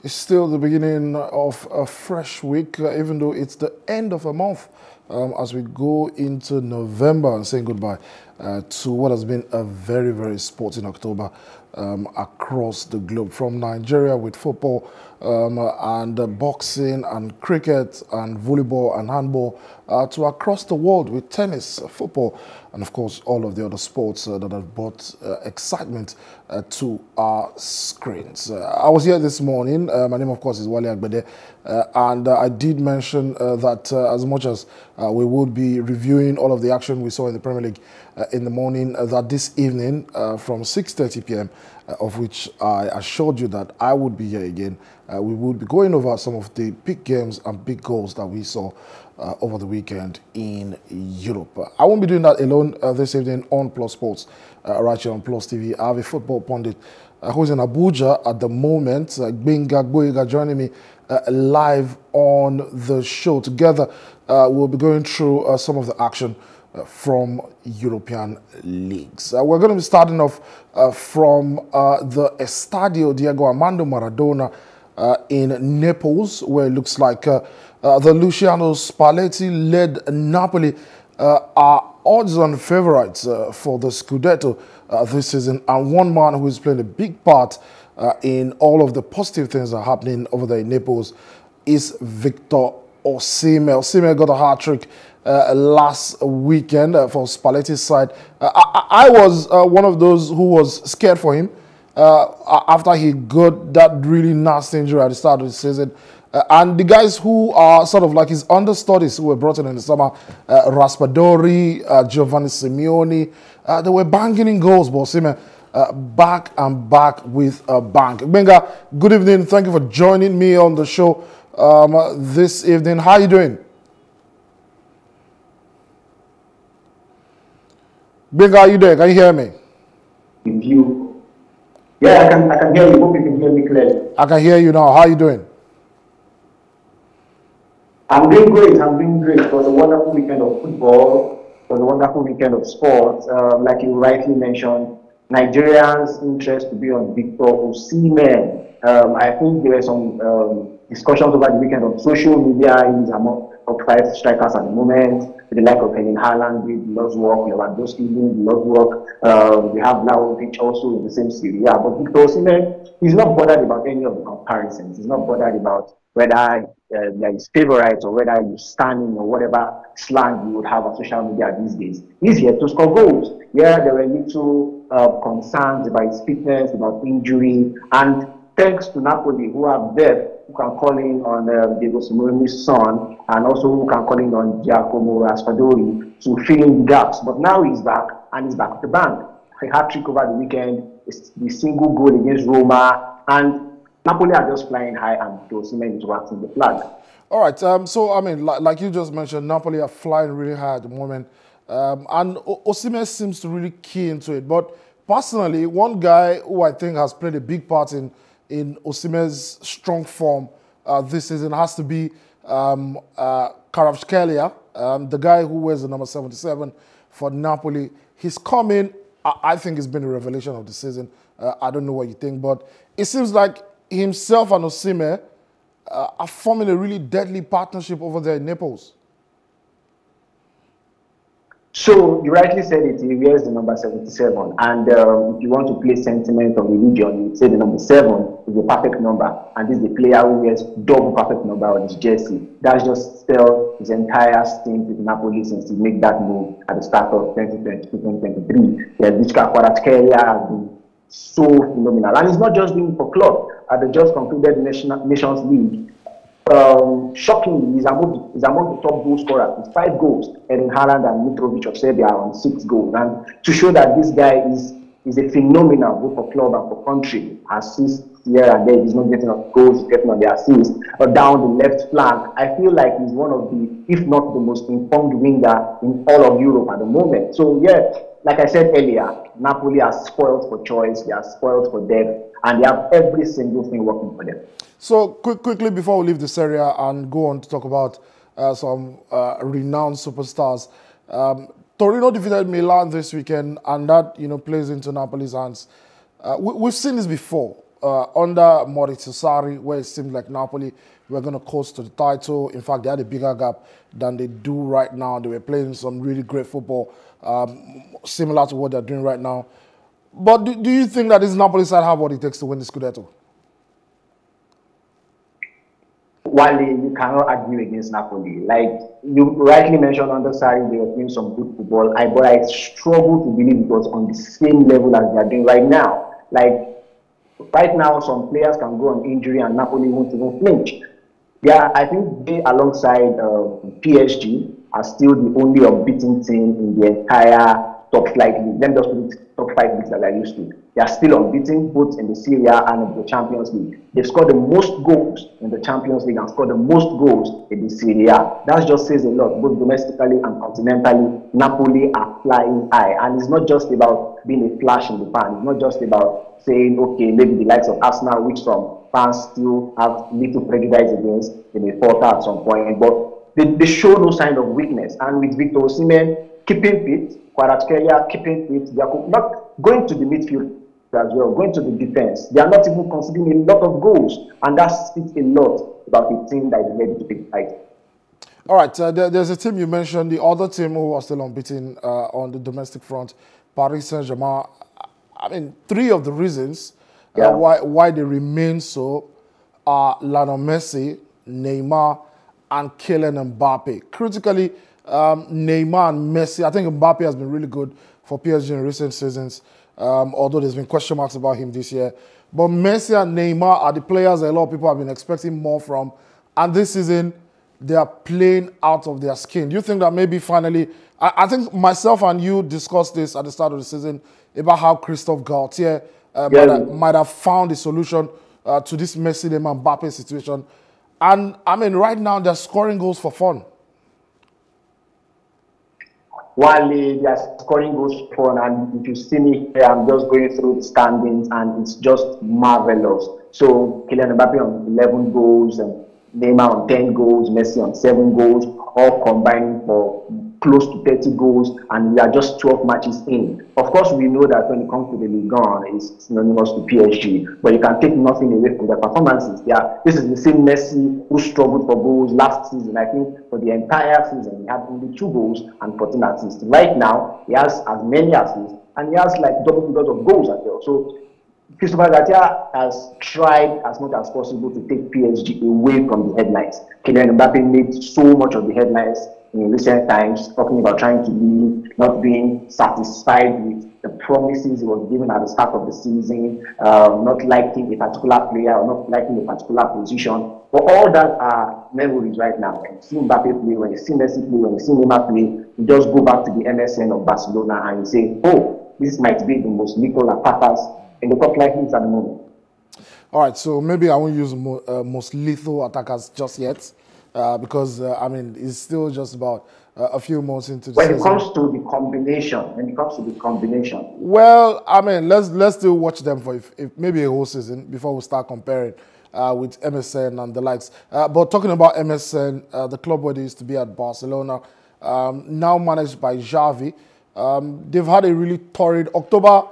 It's still the beginning of a fresh week, even though it's the end of a month, as we go into November and saying goodbye to what has been a very, very sporting October across the globe, from Nigeria with football and boxing and cricket and volleyball and handball to across the world with tennis, football, and of course all of the other sports that have brought excitement to our screens. I was here this morning. My name, of course, is Wale Agbede, and I did mention that as much as we would be reviewing all of the action we saw in the Premier League in the morning, that this evening from 6:30 p.m., of which I assured you that I would be here again, we would be going over some of the big games and big goals that we saw over the weekend in Europe. I won't be doing that alone this evening on Plus Sports, right here on Plus TV. I have a football pundit who's in Abuja at the moment, Gbenga Gboyega, joining me live on the show. Together, we'll be going through some of the action from European leagues. We're going to be starting off from the Estadio Diego Armando Maradona in Naples, where it looks like the Luciano Spalletti-led Napoli are odds-on favourites for the Scudetto this season, and one man who is playing a big part in all of the positive things that are happening over there in Naples is Victor Osimhen. Osimhen got a hat-trick last weekend for Spalletti's side. I was one of those who was scared for him after he got that really nasty injury at the start of the season. And the guys who are sort of like his understudies who were brought in the summer, Raspadori, Giovanni Simeone, they were banging in goals, but Osimhen back and back with a bang. Gbenga, good evening. Thank you for joining me on the show this evening. How are you doing? Gbenga, are you there? Can you hear me? With you. Yeah, I can hear you. Hope you can hear me clearly. I can hear you now. How are you doing? I'm doing great. It was a wonderful weekend of football. It was a wonderful weekend of sports. Like you rightly mentioned, Nigerians' interest to be on Victor Osimhen. I think there were some discussions over the weekend on social media. He's among top 5 strikers at the moment. With the like of Erling Haaland, with Lord's work, Lewandowski doing Lord's work. We have Vlahovic also in the same series. Yeah, but Victor Osimhen, he's not bothered about any of the comparisons. He's not bothered about whether there is favorites or whether you stand in or whatever slang you would have on social media these days. He's here to score goals. Yeah, there were little concerns about his fitness, about injury, and thanks to Napoli, who have depth, who can call in on Diego Simeone's son, and also who can call in on Giacomo Raspadori to fill in the gaps. But now he's back, and he's back at the bank. A hat-trick over the weekend, the single goal against Roma, and Napoli are just flying high, and Osimhen is waxing the flag. All right. So, I mean, like you just mentioned, Napoli are flying really high at the moment. And Osimhen seems to really key into it. But personally, one guy who I think has played a big part in Osimhen's strong form this season has to be Kvaratskhelia, the guy who wears the number 77 for Napoli. He's come in. I think it's been a revelation of the season. I don't know what you think, but it seems like himself and Osimhen are forming a really deadly partnership over there in Naples. So you rightly said it, he wears the number 77, and if you want to play sentiment of religion, you would say the number 7 is the perfect number, and this is the player who wears double perfect number on his jersey. That's just still his entire stint with Napoli since he made that move at the start of 2022-2023. Yeah, this Kvaratskhelia has been so phenomenal, and he's not just doing it for club. At the just concluded Nations League, shockingly, he's among the top goal scorers with 5 goals. Erling Haaland and Mitrovic of Serbia are on 6 goals. And to show that this guy is a phenomenal both for club and for country. Assists here and there, he's not getting on goals, he's getting on the assists. But down the left flank, I feel like he's one of the, if not the most informed winger in all of Europe at the moment. So yeah, like I said earlier, Napoli are spoiled for choice, they are spoiled for depth, and they have every single thing working for them. So quickly before we leave the Serie A and go on to talk about some renowned superstars, Torino defeated Milan this weekend, and that plays into Napoli's hands. We've seen this before. under Maurizio Sarri, where it seemed like Napoli were going to coast to the title. In fact, they had a bigger gap than they do right now. They were playing some really great football, similar to what they're doing right now. But do you think that this Napoli side have what it takes to win the Scudetto? While you cannot argue against Napoli, like you rightly mentioned, under Sarri they were playing some good football. But I struggle to believe it was on the same level as they are doing right now. Like right now, some players can go on injury and Napoli won't even flinch. Yeah, I think they, alongside PSG, are still the only unbeaten team in the entire top flight league. Let me just put it top five leagues that I used to. They are still unbeaten both in the Serie A and in the Champions League. They've scored the most goals in the Champions League and scored the most goals in the Serie A. That just says a lot, both domestically and continentally. Napoli are flying high, and it's not just about being a flash in the pan. It's not just about saying, okay, maybe the likes of Arsenal, which some fans still have little prejudice against, they may falter at some point, but they show no sign of weakness. And with Victor Osimhen keeping fit, Kvaratskhelia keeping fit, they are not going to the midfield as well, going to the defense. They are not even conceding a lot of goals, and that speaks a lot about a team that is ready to take fight. All right, there's a team you mentioned, the other team who are still unbeaten on the domestic front, Paris Saint-Germain. I mean, three of the reasons why they remain so are Lionel Messi, Neymar, and Kylian Mbappe. Critically, Neymar and Messi, I think Mbappe has been really good for PSG in recent seasons, although there's been question marks about him this year. But Messi and Neymar are the players that a lot of people have been expecting more from, and this season, they are playing out of their skin. Do you think that maybe finally, I think myself and you discussed this at the start of the season about how Christophe Galtier might have found a solution to this Messi, Neymar, Mbappe situation. And I mean, right now they're scoring goals for fun. While they are scoring goals for fun, and if you see me here, I'm just going through the standings, and it's just marvelous. So Kylian Mbappe on 11 goals, and Neymar on 10 goals, Messi on 7 goals, all combining for close to 30 goals, and we are just 12 matches in. Of course, we know that when it comes to the Ligue 1, it's synonymous to PSG, but you can take nothing away from their performances. This is the same Messi who struggled for goals last season. I think for the entire season, he had only 2 goals and 14 assists. Right now, he has as many assists, and he has like double figures of goals as well. So Christophe Galtier has tried as much as possible to take PSG away from the headlines. Kylian Mbappe made so much of the headlines in recent times, talking about trying to leave, not being satisfied with the promises he was given at the start of the season, not liking a particular player or not liking a particular position. But all that are memories right now. When you see Mbappe play, when you see Messi play, when you see Neymar play, you just go back to the MSN of Barcelona and you say, oh, this might be the most lethal attackers in the top flight leagues at the moment. All right, so maybe I won't use most lethal attackers just yet, because I mean it's still just about a few months into the season. When it comes to the combination, well, I mean let's still watch them for if maybe a whole season before we start comparing with MSN and the likes. But talking about MSN, the club where they used to be at Barcelona, now managed by Xavi, they've had a really torrid October.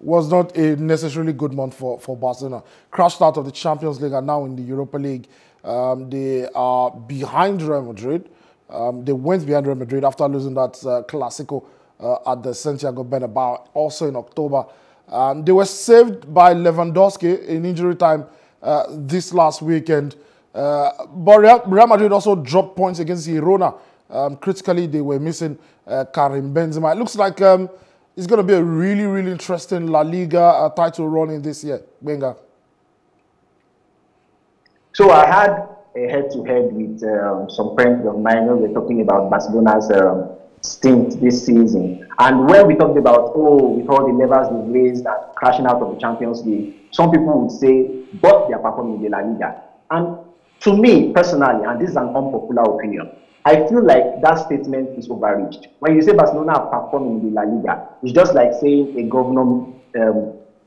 Was not a necessarily good month for Barcelona. Crashed out of the Champions League and now in the Europa League. They are behind Real Madrid. They went behind Real Madrid after losing that Clásico at the Santiago Bernabéu, also in October. They were saved by Lewandowski in injury time this last weekend. But Real Madrid also dropped points against Girona. Critically, they were missing Karim Benzema. It looks like it's going to be a really, really interesting La Liga title run in this year. Benga. So I had a head-to-head with some friends of mine. We're talking about Barcelona's stint this season. And when we talked about, with all the levers they've raised and crashing out of the Champions League, some people would say, but they are performing in the La Liga. And to me, personally, and this is an unpopular opinion, I feel like that statement is overreached. When you say Barcelona are performing in the La Liga, it's just like saying a governor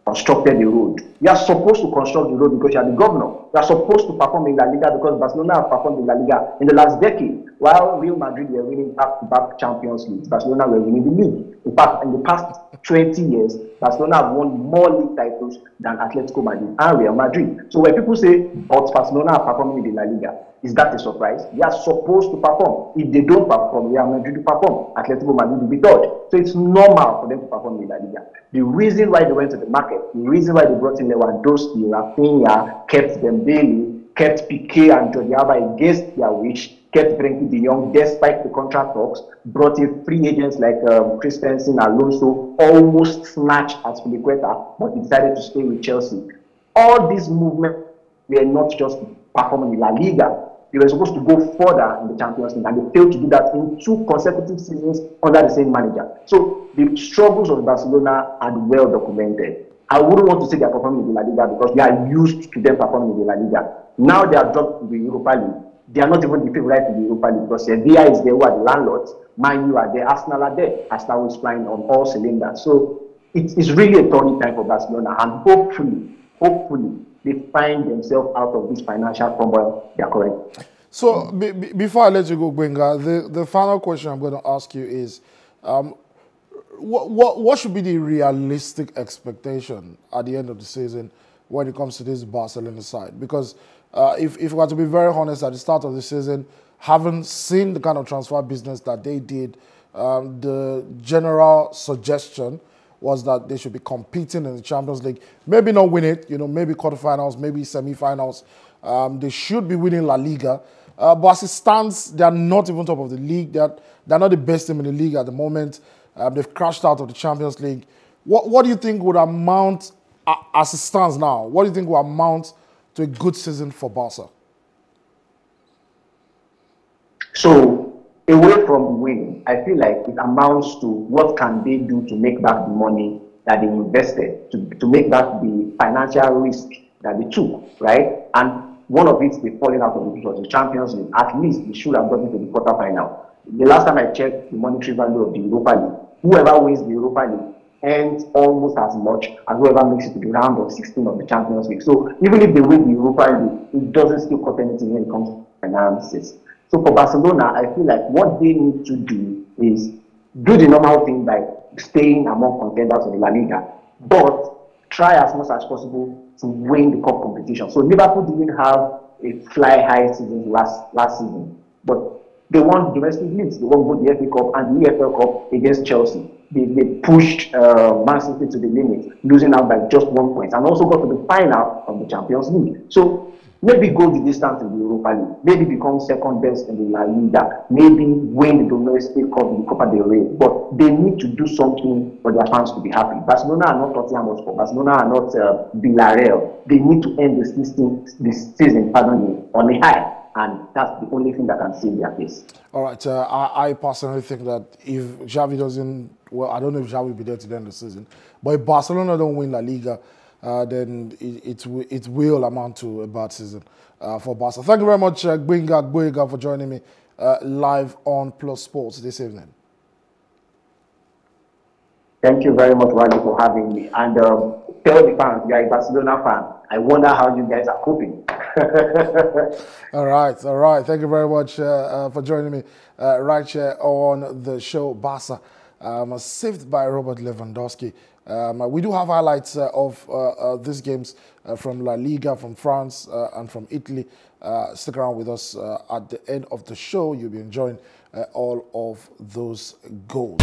constructed the road. You are supposed to construct the road because you are the governor. You are supposed to perform in La Liga because Barcelona have performed in La Liga in the last decade. While Real Madrid were winning back-to-back Champions League, Barcelona were winning the league. In fact, in the past 20 years, Barcelona have won more league titles than Atletico Madrid and Real Madrid. So when people say, but Barcelona are performing in the La Liga, is that a surprise? They are supposed to perform. If they don't perform, Real Madrid will perform. Atletico Madrid will be third. So it's normal for them to perform in La Liga. The reason why they went to the market, the reason why they brought in Lewandowski, Rafinha, kept Dembele, kept Piqué and Jordi Alba against their wish, kept Frenkie de Jong despite the contract talks, brought in free agents like Christensen, Alonso, almost snatched at Filiqueta, but decided to stay with Chelsea. All these movements were not just performing in La Liga. They were supposed to go further in the Champions League, and they failed to do that in 2 consecutive seasons under the same manager. So the struggles of Barcelona are well documented. I wouldn't want to say they are performing in the La Liga because we are used to them performing in the La Liga. Now they are dropped to the Europa League. They are not even the favorite in the Europa League because Sevilla is there, who are the landlords. Man U are there, Arsenal are there. Arsenal is flying on all cylinders. So it's really a turning time for Barcelona, and hopefully, they find themselves out of this financial turmoil they are currently. So before I let you go, Gbenga, the final question I'm going to ask you is, what should be the realistic expectation at the end of the season when it comes to this Barcelona side? Because if we are to be very honest, at the start of the season, haven't seen the kind of transfer business that they did, the general suggestion was that they should be competing in the Champions League. Maybe not win it, maybe quarterfinals, maybe semi-finals. They should be winning La Liga. But as it stands, they are not even top of the league. They're not the best team in the league at the moment. They've crashed out of the Champions League. What do you think would amount, as it stands now, what do you think will amount to a good season for Barca? So, away from winning, I feel like it amounts to what can they do to make back the money that they invested, to make back the financial risk that they took, right? And one of it, they falling out of the Champions League. At least they should have gotten to the quarterfinal. The last time I checked the monetary value of the Europa League, whoever wins the Europa League earns almost as much as whoever makes it to the round of 16 of the Champions League. So even if they win the Europa League, it doesn't still cut anything when it comes to finances. So for Barcelona, I feel like what they need to do is do the normal thing by staying among contenders of the La Liga, but try as much as possible to win the cup competition. So Liverpool didn't have a fly-high season last season, but they won domestic leagues. They won both the FA Cup and the EFL Cup against Chelsea. They pushed Man City to the limit, losing out by just 1 point, and also got to the final of the Champions League. So maybe go the distance in the Europa League, maybe become second best in the La Liga, maybe win the domestic cup in the Copa del Rey. But they need to do something for their fans to be happy. Barcelona are not Tottenham Hotspur. Barcelona are not Villarreal. They need to end this season, on a high. And that's the only thing that can save their case. All right. I personally think that if Xavi doesn't, well, I don't know if Xavi will be there to the end of the season, but if Barcelona don't win La Liga, then it will amount to a bad season for Barca. Thank you very much, Gbenga, for joining me live on Plus Sports this evening. Thank you very much, Wally, for having me. And tell the fans, you are a Barcelona fan. I wonder how you guys are coping. All right. Thank you very much for joining me right here on the show. Barca saved by Robert Lewandowski. We do have highlights of these games from La Liga, from France, and from Italy. Stick around with us at the end of the show. You'll be enjoying all of those goals.